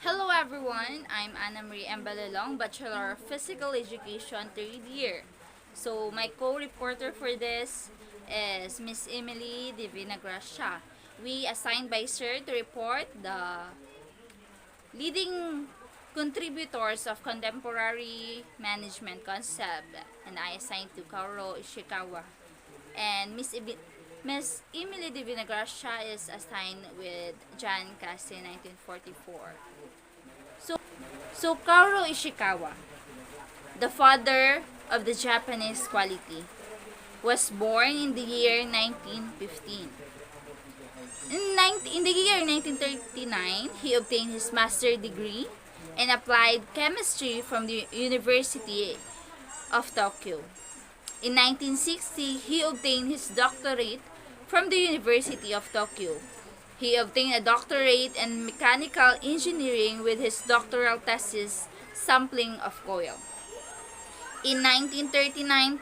Hello everyone, I'm Anna Marie Embalelong, Bachelor of Physical Education, 3rd year. So my co-reporter for this is Miss Emily Divina Gracia. We assigned by Sir to report the leading contributors of contemporary management concept, and I assigned to KAORU ISHIKAWA. And Miss Emily Divina Gracia is assigned with John Cassie 1944. So Kaoru Ishikawa, the father of the Japanese quality, was born in the year 1915. In the year 1939, he obtained his master's degree in applied chemistry from the University of Tokyo. In 1960, he obtained his doctorate from the University of Tokyo. He obtained a doctorate in mechanical engineering with his doctoral thesis, Sampling of Coil. In 1939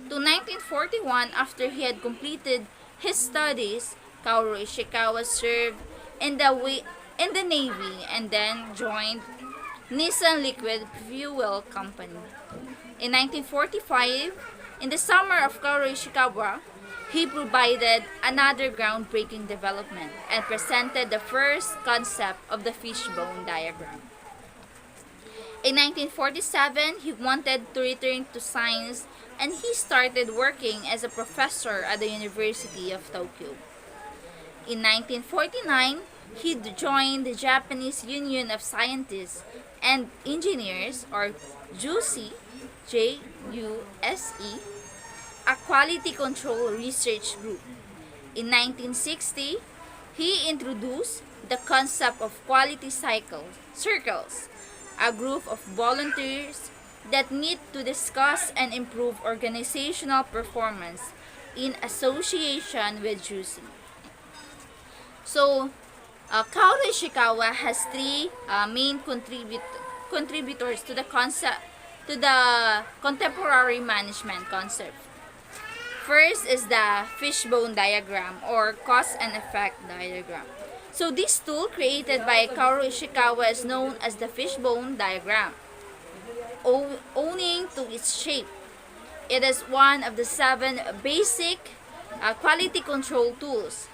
to 1941, after he had completed his studies, Kaoru Ishikawa served in the Navy and then joined Nissan Liquid Fuel Company. In 1945, in the summer of Kaoru Ishikawa, he provided another groundbreaking development and presented the first concept of the fishbone diagram. In 1947, he wanted to return to science and he started working as a professor at the University of Tokyo. In 1949, he joined the Japanese Union of Scientists and Engineers, or JUSE, JUSE, a quality control research group. In 1960, he introduced the concept of quality circles, a group of volunteers that meet to discuss and improve organizational performance in association with JUSE. So, Kaoru Ishikawa has three main contributors to the contemporary management concept. First is the fishbone diagram, or cause and effect diagram. So this tool created by Kaoru Ishikawa is known as the fishbone diagram, owing to its shape. It is one of the 7 basic quality control tools.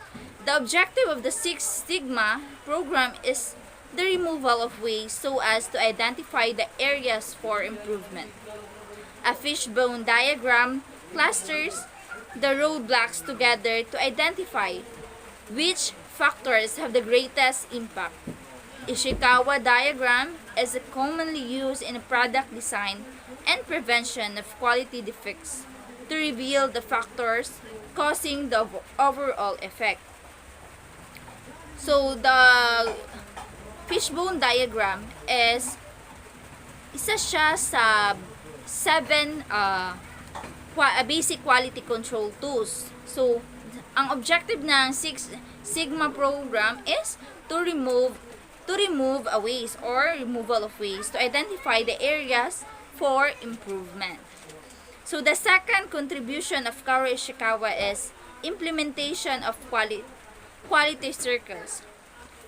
The objective of the Six Sigma program is the removal of waste so as to identify the areas for improvement. A fishbone diagram clusters the roadblocks together to identify which factors have the greatest impact. Ishikawa diagram is commonly used in product design and prevention of quality defects to reveal the factors causing the overall effect. So the fishbone diagram is isa siya sa 7 basic quality control tools. So, ang objective ng Six Sigma program is to remove a waste or removal of waste to identify the areas for improvement. So, the second contribution of Kaoru Ishikawa is implementation of quality circles,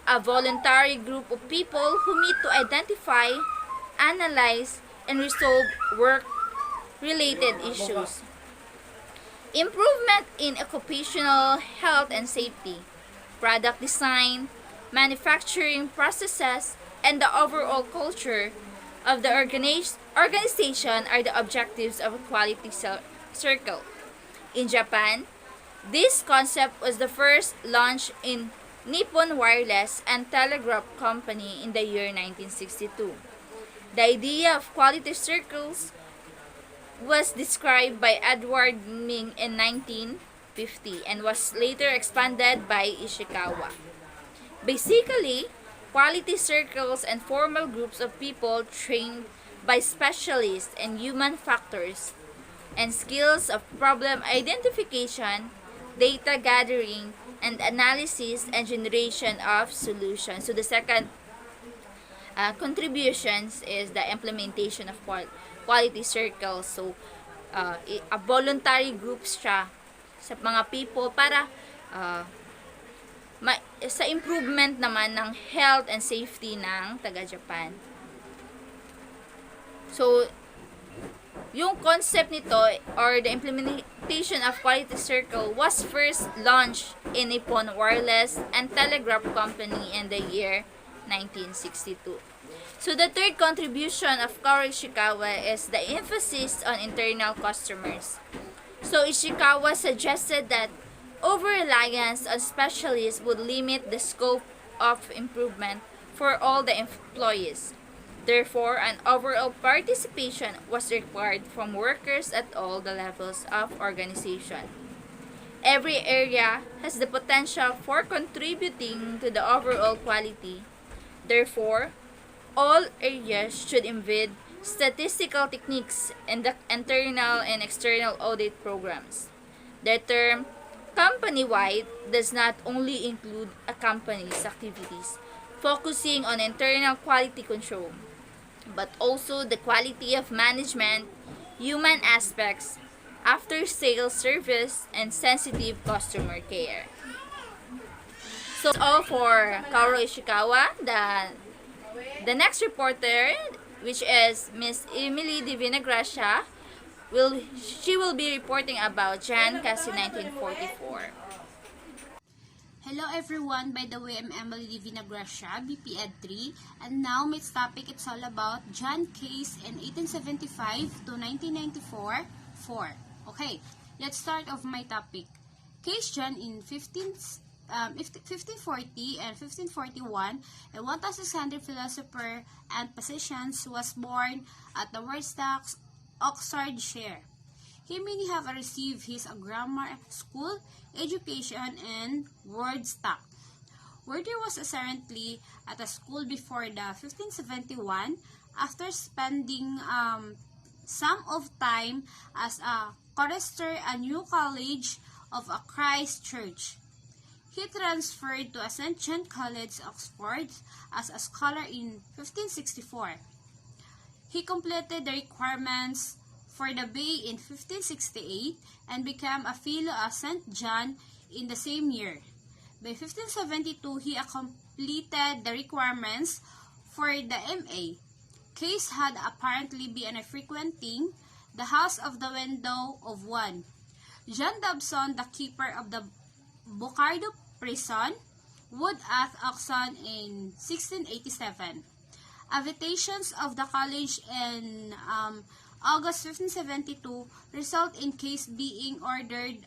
a voluntary group of people who meet to identify, analyze, and resolve work-related issues. Improvement in occupational health and safety, product design, manufacturing processes, and the overall culture of the organization are the objectives of a quality circle. In Japan, this concept was the first launched in Nippon Wireless and Telegraph Company in the year 1962. The idea of quality circles was described by Edward Ming in 1950 and was later expanded by Ishikawa. Basically, quality circles and formal groups of people trained by specialists in human factors and skills of problem identification, data gathering, and analysis and generation of solutions. So the second contributions is the implementation of quality circles. So, a voluntary group siya sa mga people para sa improvement naman ng health and safety ng taga-Japan. So, yung concept nito or the implementation of quality circle was first launched in Nippon Wireless and Telegraph Company in the year 1962. So the third contribution of KAORU ISHIKAWA is the emphasis on internal customers. So ISHIKAWA suggested that over-reliance on specialists would limit the scope of improvement for all the employees. Therefore, an overall participation was required from workers at all the levels of organization. Every area has the potential for contributing to the overall quality. Therefore, all areas should embed statistical techniques in the internal and external audit programs. The term company-wide does not only include a company's activities, focusing on internal quality control, but also the quality of management, human aspects, after-sales service, and sensitive customer care. So that's all for KAORU ISHIKAWA. The next reporter, which is Miss Emily Divina Gracia, she will be reporting about Jan kasi 1944. Hello everyone, by the way, I'm Emily Divina Gracia, BP Ed 3, and now my topic it's all about John case in 1875 to 1994, 4. Okay, let's start off my topic. Case John in 1540 and 1541, a 1,600 philosopher and physicians was born at the Woodstock, Oxfordshire. He may have received his grammar school education in Woodstock, where there was apparently at a school before the 1571 after spending some of time as a chorister at New College of a Christ Church. He transferred to St. John College, Oxford as a scholar in 1564. He completed the requirements for the Bay in 1568 and became a fellow of St. John in the same year. By 1572, he completed the requirements for the MA. Case had apparently been frequenting the house of the window of one John Dobson, the keeper of the Bocardo prison, Wood at Oxon in 1687. Invitations of the college in August 1572 result in Case being ordered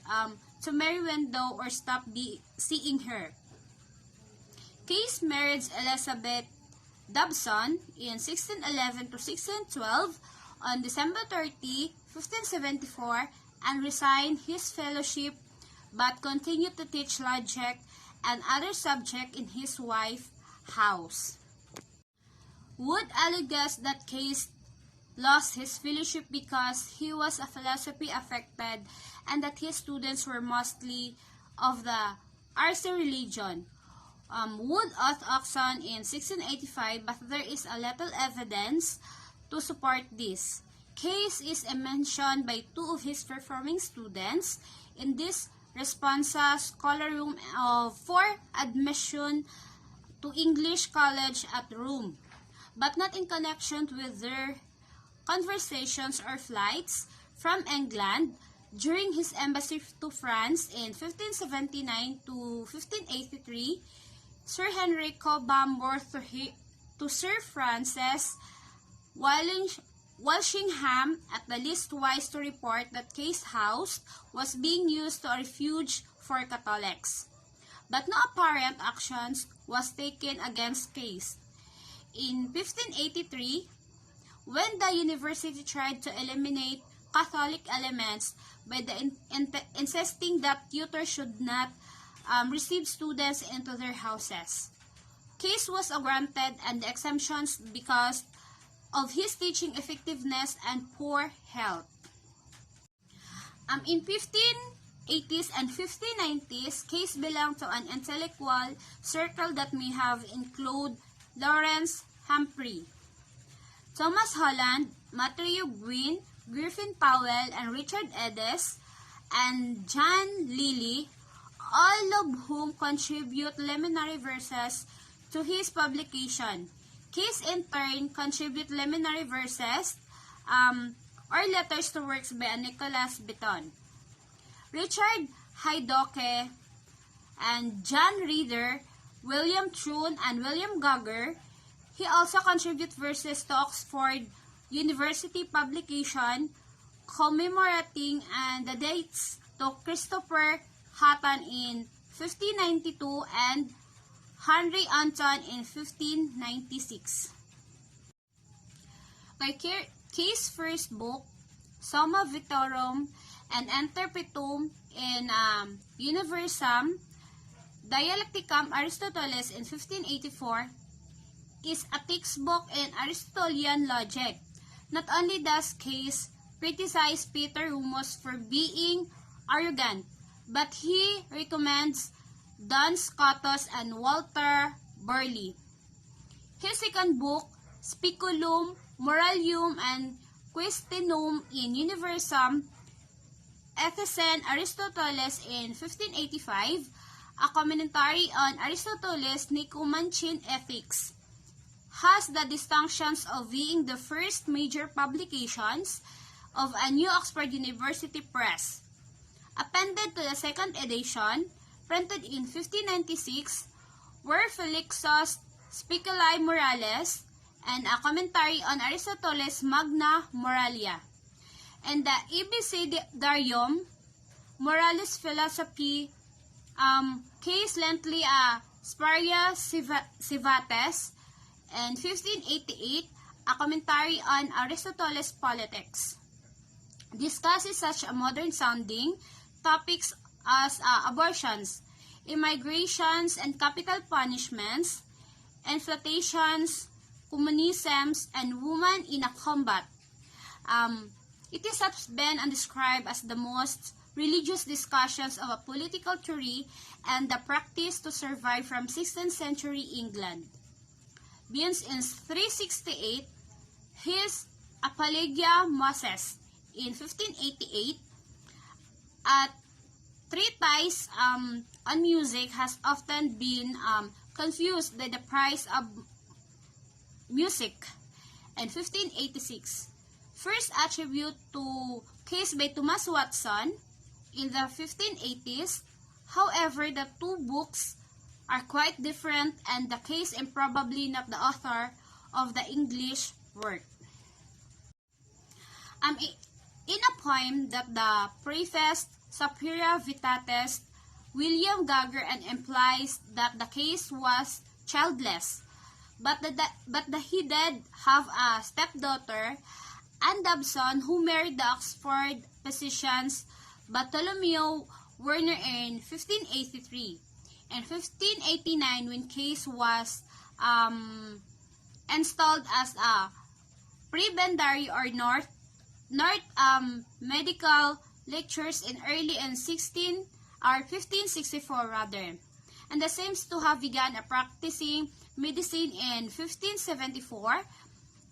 to marry Window or stop seeing her. Case married Elizabeth Dobson in 1611 to 1612 on December 30, 1574, and resigned his fellowship but continued to teach logic and other subjects in his wife's house. Wood alleges that Case lost his fellowship because he was a philosophy affected and that his students were mostly of the Arce religion. Wood at Oxon in 1685, but there is a little evidence to support this. Case is mentioned by two of his performing students in this responsa scholar room for admission to English College at Rome, but not in connection with their conversations or flights from England during his embassy to France in 1579 to 1583. Sir Henry Cobham to Sir Francis Walsingham at the least twice to report that Case House was being used to a refuge for Catholics, but no apparent actions was taken against Case. In 1583, when the university tried to eliminate Catholic elements by insisting that tutors should not receive students into their houses, Case was granted and the exemptions because of his teaching effectiveness and poor health. In 1580s and 1590s, Case belonged to an intellectual circle that may have included Lawrence Humphrey, Thomas Holland, Matthew Gwynn, Griffin Powell, and Richard Eddes, and John Lilly all of whom contribute liminary verses to his publication. Case in turn contribute liminary verses or letters to works by Nicholas Beaton. Richard Haydock and John Reader, William Trune, and William Gagger. He also contribute verses to Oxford University publication commemorating and the dates to Christopher Hatton in 1592 and Henry Anton in 1596. By Kay's first book, Summa Victorum and Interpretum in Universam Dialecticam Aristotelis in 1584, is a textbook in Aristotelian logic. Not only does Case criticize Peter Rumus for being arrogant, but he recommends Duns Scotus and Walter Burley. His second book, Speculum, Moralium, and Questionum in Universam Ethesen Aristoteles in 1585, a commentary on Aristotle's Nicomachean Ethics, has the distinctions of being the first major publications of a New Oxford University Press. Appended to the second edition, printed in 1596, were Felixus Speculi Morales and a commentary on Aristotle's Magna Moralia, and the Abecedarium Moralis Philosophiae, Case Lently a Sparia Civates, and 1588, a commentary on Aristotle's Politics. Discusses such a modern-sounding topics as abortions, immigrations and capital punishments, inflations, communisms, and women in a combat. It is been described as the most religious discussions of a political theory and the practice to survive from 16th century England. Begins in 368, his Apologia Moses in 1588, at treatise on music has often been confused by the price of music, and 1586. First attribute to Case by Thomas Watson in the 1580s. However, the two books are quite different and the Case is probably not the author of the English work. In a poem that the prefaced Superior Vitates, William Gagger and implies that the Case was childless, but he did have a stepdaughter, Anne Dobson, who married the Oxford physicians Bartholomew Werner in 1583. In 1589, when Case was installed as a prebendary or North medical lectures in early in 1564 rather, and the seems to have begun practicing medicine in 1574.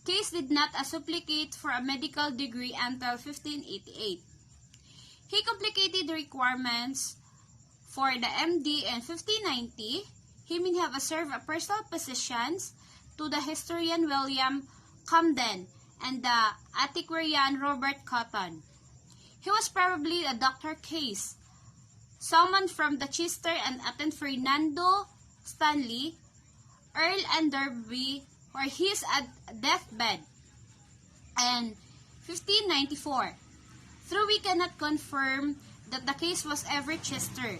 Case did not supplicate for a medical degree until 1588. He complicated the requirements for the MD in 1590. He may have served a personal positions to the historian William Camden and the antiquarian Robert Cotton. He was probably a Dr. Case, summoned from the Chester and attended Fernando Stanley, Earl and Derby, where he is at deathbed, and 1594. Though we cannot confirm that the Case was ever Chester,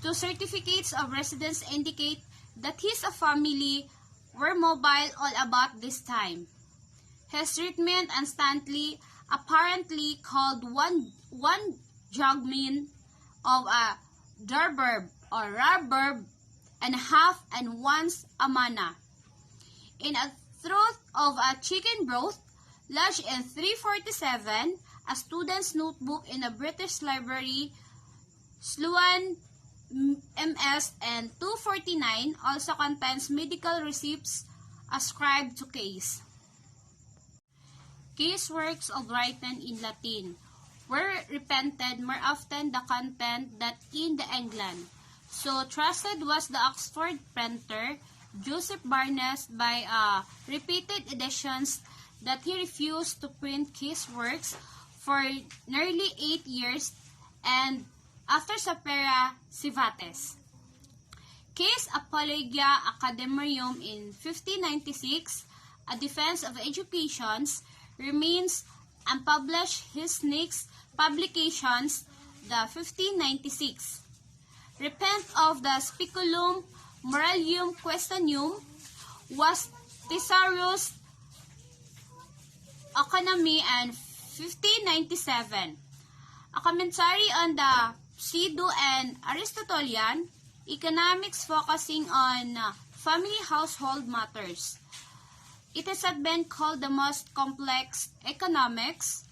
two certificates of residence indicate that his family were mobile all about this time. His treatment and Stanley apparently called one jugmin of a durburb or rarburb and a half and once a manna. In a truth of a chicken broth, lodged in 347, a student's notebook in the British Library, Sloan MS, and 249 also contains medical receipts ascribed to Case. Case works of written in Latin, were reprinted more often the content that in the England. So trusted was the Oxford printer, Joseph Barnes, by repeated editions that he refused to print his works for nearly 8 years, and after Sapera Civates. Case Apologia Academarium in 1596, A Defense of Educations, remains unpublished. His next publications, the 1596. Repent of the Speculum Moralium Questionum was Thesaurus Economy and 1597. A commentary on the Pseudo and Aristotelian economics focusing on family household matters. It has been called the most complex economics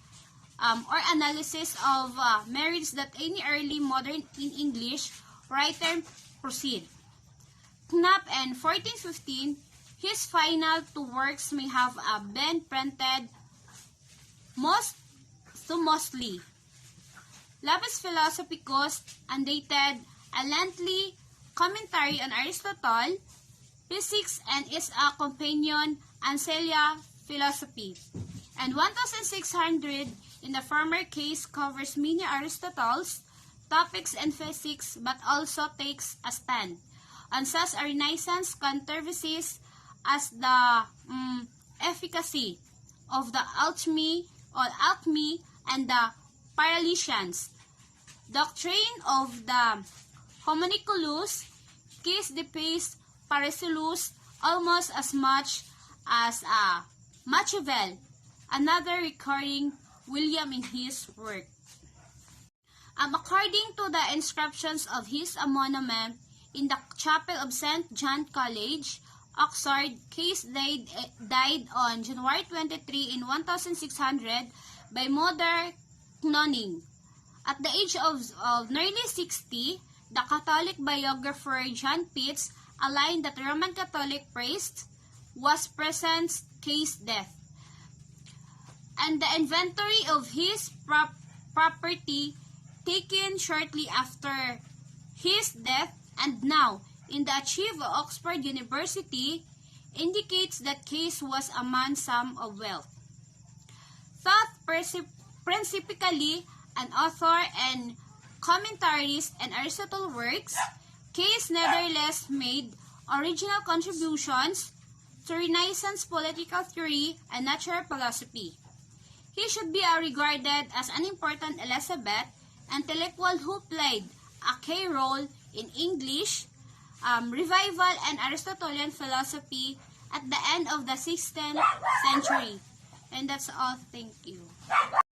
or analysis of marriage that any early modern in English writer proceed. Knapp and 1415, his final two works may have been printed mostly. Lapis Philosophicus, undated, a lengthy commentary on Aristotle, physics and its companion, Ancelia Philosophy. And 1600 in the former case covers many Aristotle's topics in physics, but also takes a stand on such a Renaissance controversies as the efficacy of the alchemy and the Paracelsians, doctrine of the homunculus, case depays Paracelsus almost as much as Machiavel, another recurring William in his work. According to the inscriptions of his monument in the chapel of St. John College, Oxford, Case died on January 23 in 1600 by mother cloning. At the age of nearly 60, the Catholic biographer John Pitts aligned that the Roman Catholic priest was present Case death, and the inventory of his property taken shortly after his death and now in the archive of Oxford University indicates that Case was a man some of wealth. Thought principally an author and commentaries and Aristotle works, Case nevertheless made original contributions to Renaissance political theory and natural philosophy. He should be regarded as an important Elizabeth intellectual who played a key role in English revival and Aristotelian philosophy at the end of the 16th century. And that's all. Thank you.